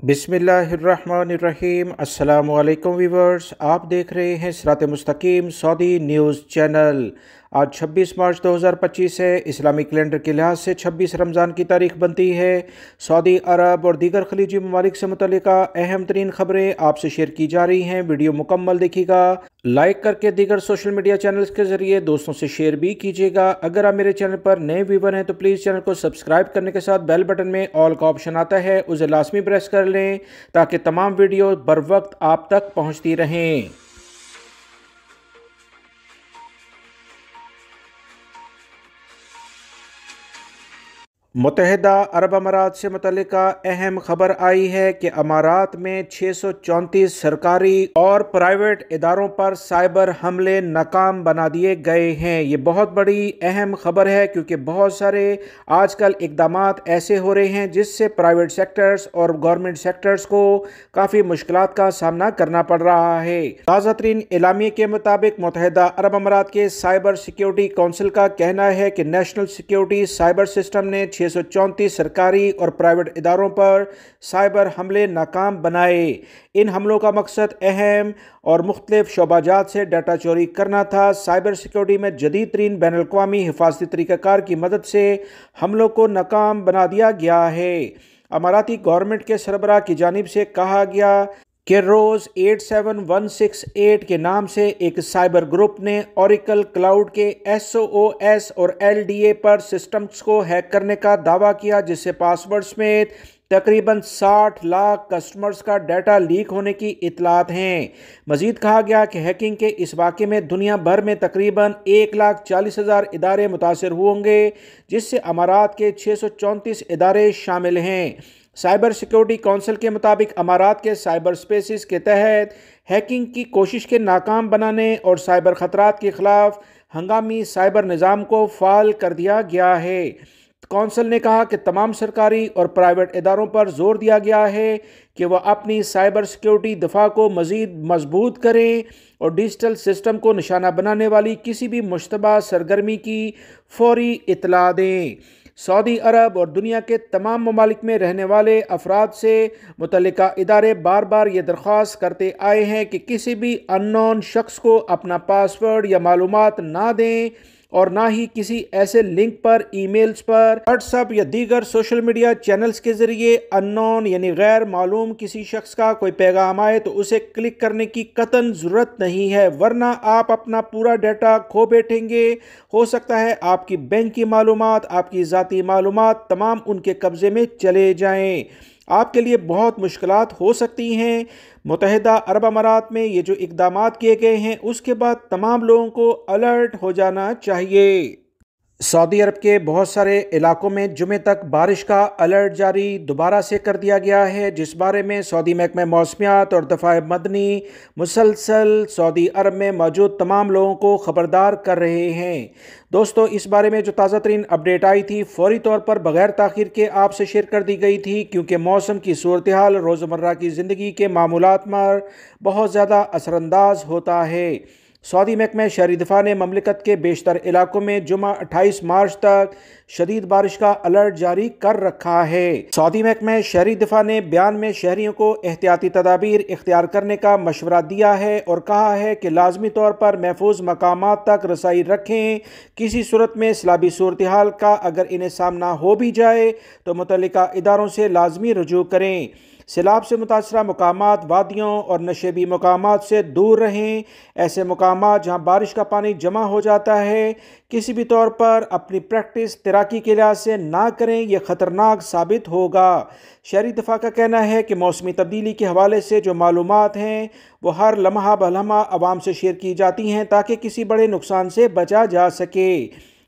बिस्मिल्लाहिर्रहमानिर्रहीम। अस्सलामु अलैकुम व्यूवर्स, आप देख रहे हैं सिरात मुस्तकीम सऊदी न्यूज़ चैनल। आज 26 मार्च 2025 है। इस्लामी कैलेंडर के लिहाज से 26 रमज़ान की तारीख बनती है। सऊदी अरब और दीगर खलीजी ममालिक से मुतल्लिका अहम तरीन खबरें आपसे शेयर की जा रही हैं। वीडियो मुकम्मल देखिएगा, लाइक करके दीगर सोशल मीडिया चैनल्स के ज़रिए दोस्तों से शेयर भी कीजिएगा। अगर आप मेरे चैनल पर नए व्यूवर हैं तो प्लीज़ चैनल को सब्सक्राइब करने के साथ बेल बटन में ऑल का ऑप्शन आता है, उसे लाजमी प्रेस कर लें ताकि तमाम वीडियो बर वक्त आप तक पहुंचती रहें। मुत्तहिदा अरब अमारात से मुतल्लिका अहम खबर आई है कि अमारात में 634 सरकारी और प्राइवेट इदारों पर साइबर हमले नाकाम बना दिए गए हैं। ये बहुत बड़ी अहम खबर है क्योंकि बहुत सारे आजकल इकदामात ऐसे हो रहे हैं जिससे प्राइवेट सेक्टर्स और गवर्नमेंट सेक्टर्स को काफ़ी मुश्किलात का सामना करना पड़ रहा है। ताज़ा तरीन एलामिये के मुताबिक मुत्तहिदा अरब अमारात के साइबर सिक्योरिटी काउंसिल का कहना है कि नेशनल सिक्योरिटी साइबर सिस्टम ने 634 सरकारी और प्राइवेट इदारों पर साइबर हमले नाकाम बनाए। इन हमलों का मकसद अहम और मुख्तलिफ शोबाजात से डाटा चोरी करना था। साइबर सिक्योरिटी में जदीद तरीन बैनुल अक़वामी हिफाजती तरीक़ाकार की मदद से हमलों को नाकाम बना दिया गया है। अमाराती गवर्नमेंट के सरबराह की जानिब से कहा गया कि रोज़ 87168 के नाम से एक साइबर ग्रुप ने ओरेकल क्लाउड के SOS और LDA पर सिस्टम्स को हैक करने का दावा किया, जिससे पासवर्ड समेत तकरीबन 60 लाख कस्टमर्स का डाटा लीक होने की इतलात हैं। मजीद कहा गया कि हैकिंग के इस वाक़े में दुनिया भर में तकरीबन 1,40,000 इदारे मुतासर होंगे, जिससे अमारात के 634 इदारे शामिल हैं। साइबर सिक्योरिटी काउंसिल के मुताबिक अमारात के साइबर स्पेसेस के तहत हैकिंग की कोशिश के नाकाम बनाने और साइबर ख़तरात के ख़िलाफ़ हंगामी साइबर निज़ाम को फ़ाल कर दिया गया है। काउंसिल ने कहा कि तमाम सरकारी और प्राइवेट इदारों पर जोर दिया गया है कि वह अपनी साइबर सिक्योरिटी दफ़ा को मज़ीद मजबूत करें और डिजिटल सिस्टम को निशाना बनाने वाली किसी भी मुश्तबा सरगर्मी की फौरी इत्तला दें। सऊदी अरब और दुनिया के तमाम ममालिक में रहने वाले अफराद से मुतल्लिका इदारे बार बार ये दरख्वास्त करते आए हैं कि किसी भी अननोन शख्स को अपना पासवर्ड या मालूमात ना दें और ना ही किसी ऐसे लिंक पर, ईमेल्स पर, व्हाट्सएप या दीगर सोशल मीडिया चैनल्स के ज़रिए अननोन यानी गैर मालूम किसी शख्स का कोई पैगाम आए तो उसे क्लिक करने की कतन ज़रूरत नहीं है, वरना आप अपना पूरा डाटा खो बैठेंगे। हो सकता है आपकी बैंक की मालूमात, आपकी ज़ाती मालूमात तमाम उनके कब्ज़े में चले जाएँ। आपके लिए बहुत मुश्किलात हो सकती हैं। मुत्तहिदा अरब अमारात में ये जो इक़दामात किए गए हैं उसके बाद तमाम लोगों को अलर्ट हो जाना चाहिए। सऊदी अरब के बहुत सारे इलाकों में जुमे तक बारिश का अलर्ट जारी दोबारा से कर दिया गया है, जिस बारे में सऊदी महकमा मौसमियात और दफ़ा मदनी मुसलसल सऊदी अरब में मौजूद तमाम लोगों को ख़बरदार कर रहे हैं। दोस्तों, इस बारे में जो ताज़ा तरीन अपडेट आई थी फौरी तौर पर बग़ैर ताख़ीर के आपसे शेयर कर दी गई थी, क्योंकि मौसम की सूरत हाल रोज़मर्रा की ज़िंदगी के मामूलात पर बहुत ज़्यादा असरअंदाज होता है। सऊदी महकमा शहरी दिफा ने ममलिकत के बेशतर इलाकों में जुमा 28 मार्च तक शदीद बारिश का अलर्ट जारी कर रखा है। सऊदी महकमा शहरी दिफा ने बयान में शहरियों को एहतियाती तदाबीर इख्तियार करने का मशवरा दिया है और कहा है कि लाजमी तौर पर महफूज मकामात तक रसाई रखें। किसी सूरत में सैलाबी सूरत हाल का अगर इन्हें सामना हो भी जाए तो मुतल्लिका इदारों से लाजमी रुजू करें। सैलाब से मुतासरा मकामात, वादियों और नशेबी मकामात से दूर रहें। ऐसे मकामात जहाँ बारिश का पानी जमा हो जाता है किसी भी तौर पर अपनी प्रैक्टिस तैराकी के लिहाज से ना करें, यह ख़तरनाक साबित होगा। शहरी दफ़ा का कहना है कि मौसमी तब्दीली के हवाले से जो मालूमात हैं वो हर लम्हा बलम्हा आवाम से शेयर की जाती हैं ताकि किसी बड़े नुकसान से बचा जा सके।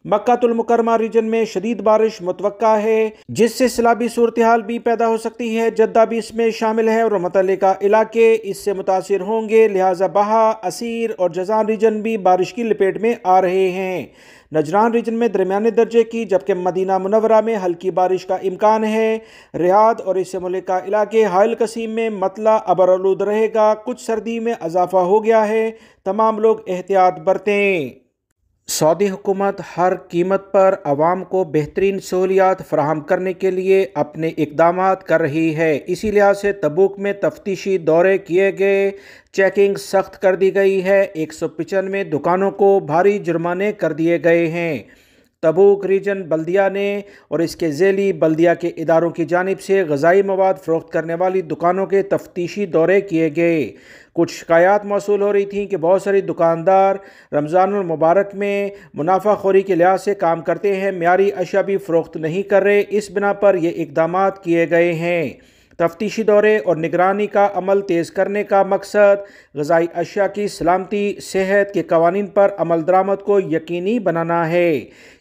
मक्कातुल मुकर्रमा रीजन में शदीद बारिश मुतवक्का है, जिससे सैलाबी सूरत हाल भी पैदा हो सकती है। जद्दा भी इसमें शामिल है और मुतल्लिका इलाके इससे मुतासिर होंगे, लिहाजा बहा, असीर और जज़ान रीजन भी बारिश की लपेट में आ रहे हैं। नजरान रीजन में दरमियाने दर्जे की, जबकि मदीना मुनव्वरा में हल्की बारिश का इम्कान है। रियाद और इससे मुल्का इलाके हाइल कसीम में मतला अबरआलूद रहेगा। कुछ सर्दी में इजाफा हो गया है, तमाम लोग एहतियात बरतें। सऊदी हुकूमत हर कीमत पर आवाम को बेहतरीन सहूलियात फराहम करने के लिए अपने इकदामात कर रही है। इसी लिहाज से तबूक में तफ्तीशी दौरे किए गए, चेकिंग सख्त कर दी गई है। 195 दुकानों को भारी जुर्माने कर दिए गए हैं। तबूक रीजन बल्दिया ने और इसके ज़ेली बल्दिया के इदारों की जानिब से ग़ज़ाई मवाद फ़रोख्त करने वाली दुकानों के तफ्तीशी दौरे किए गए। कुछ शिकायत मौसूल हो रही थी कि बहुत सारी दुकानदार रमज़ानुल मुबारक में मुनाफाखोरी के लिहाज से काम करते हैं, मियारी अशिया भी फ़रोख्त नहीं कर रहे। इस बिना पर ये इक़दामात किए गए हैं। तफ्तीशी दौरे और निगरानी का अमल तेज़ करने का मकसद ग़िज़ाई अशिया की सलामती सेहत के कवानीन पर अमल दरामद को यकीनी बनाना है।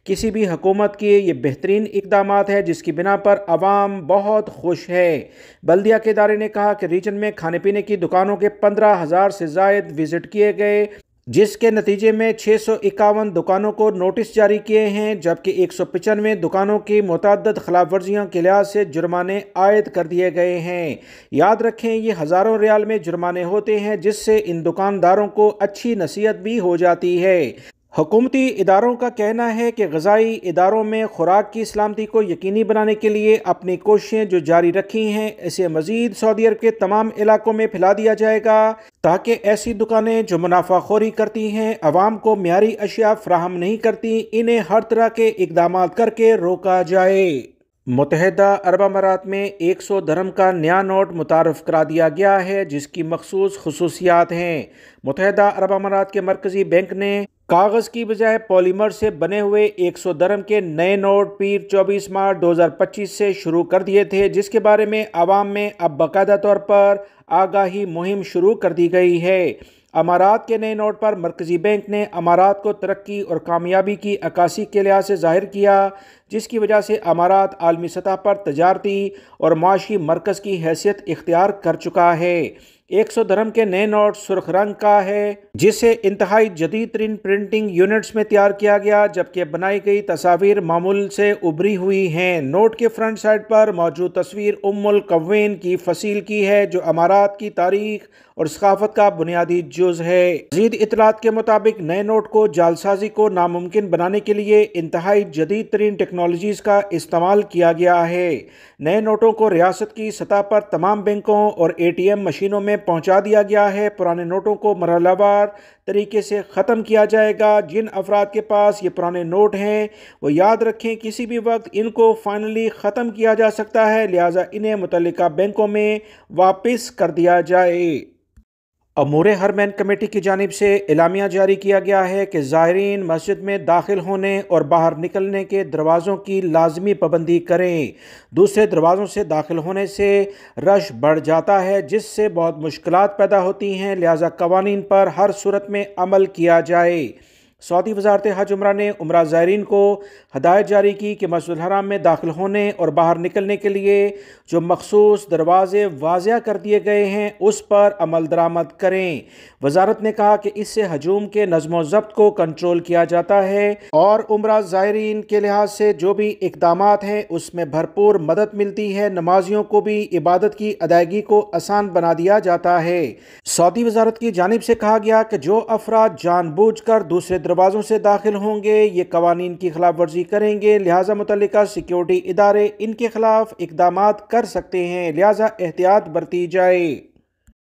किसी भी हुकूमत के ये बेहतरीन इक़दामात है जिसकी बिना पर अवाम बहुत खुश है। बल्दिया के इदारे ने कहा कि रीजन में खाने पीने की दुकानों के 15,000 से ज़ायद विज़िट किए गए, जिसके नतीजे में 651 दुकानों को नोटिस जारी किए हैं, जबकि 195 दुकानों की मुतअद्दिद खिलाफ वर्जियों के लिहाज से जुर्माने आयद कर दिए गए हैं। याद रखें, ये हज़ारों रियाल में जुर्माने होते हैं, जिससे इन दुकानदारों को अच्छी नसीहत भी हो जाती है। हुकूमती इदारों का कहना है कि ग़िज़ाई इदारों में खुराक की सलामती को यकीनी बनाने के लिए अपनी कोशिशें जो जारी रखी हैं, इसे मज़ीद सऊदी अरब के तमाम इलाकों में फैला दिया जाएगा, ताकि ऐसी दुकानें जो मुनाफाखोरी करती हैं, आवाम को मियारी अशिया फराहम नहीं करती, इन्हें हर तरह के इक़दामात करके रोका जाए। मुत्तहिदा अरब अमारात में 100 दरहम का नया नोट मुतारफ़ करा दिया गया है, जिसकी मखसूस खुसूसियात हैं। मुत्तहिदा अरब अमारात के मरकज़ी बैंक ने कागज़ की बजाय पॉलीमर से बने हुए 100 दरहम के नए नोट पीर 24 मार्च 2025 से शुरू कर दिए थे, जिसके बारे में आवाम में अब बाकायदा तौर पर आगाही मुहिम शुरू कर दी गई है। अमारात के नए नोट पर मरकज़ी बैंक ने अमारात को तरक्की और कामयाबी की अक्कासी के लिहाज से ज़ाहिर किया, जिसकी वजह से अमारात आलमी सतह पर तजारती और माशी मरकज़ की हैसियत इख्तियार कर चुका है। 100 दरहम के नए नोट सुर्ख रंग का है, जिसे इंतहाई जदीद तरीन प्रिंटिंग यूनिट्स में तैयार किया गया, जबकि बनाई गई तस्वीर मामूल से उभरी हुई हैं। नोट के फ्रंट साइड पर मौजूद तस्वीर उम्मुल कव्वेन की फसील की है, जो अमारात की तारीख और सकाफत का बुनियादी जुज़ है। मज़ीद इतलात के मुताबिक नए नोट को जालसाजी को नामुमकिन बनाने के लिए इंतहाई जदीद तरीन टेक्नोलॉजीज़ का इस्तेमाल किया गया है। नए नोटों को रियासत की सतह पर तमाम बैंकों और ATM मशीनों में पहुंचा दिया गया है। पुराने नोटों को मरहलावार तरीके से ख़त्म किया जाएगा। जिन अफराद के पास ये पुराने नोट हैं, वो याद रखें किसी भी वक्त इनको फाइनली ख़त्म किया जा सकता है, लिहाजा इन्हें मुतल्लिका बैंकों में वापस कर दिया जाए। अमूरे हरमैन कमेटी की जानिब से एलामिया जारी किया गया है कि ज़ायरीन मस्जिद में दाखिल होने और बाहर निकलने के दरवाज़ों की लाजमी पाबंदी करें। दूसरे दरवाज़ों से दाखिल होने से रश बढ़ जाता है, जिससे बहुत मुश्किलात पैदा होती हैं, लिहाजा कवानीन पर हर सूरत में अमल किया जाए। सऊदी वज़ारत हज उम्रा ने उम्रा ज़ायरीन को हदायत जारी की कि मस्जिदुल हराम में दाखिल होने और बाहर निकलने के लिए जो मखसूस दरवाज़े वाज़िया कर दिए गए हैं, उस पर अमल दरामद करें। वज़ारत ने कहा कि इससे हजूम के नज़्म ज़ब्त को कंट्रोल किया जाता है और उम्रा ज़ायरीन के लिहाज से जो भी इक़दामात हैं, उसमें भरपूर मदद मिलती है। नमाजियों को भी इबादत की अदायगी को आसान बना दिया जाता है। सऊदी वज़ारत की जानिब से कहा गया कि जो अफराद जानबूझकर दूसरे दरवाज़ों से दाखिल होंगे, ये कवानीन की खिलाफ वर्जी करेंगे, लिहाजा मुतल्लिका सिक्योरिटी इदारे इनके खिलाफ इक़दामात कर सकते हैं, लिहाजा एहतियात बरती जाए।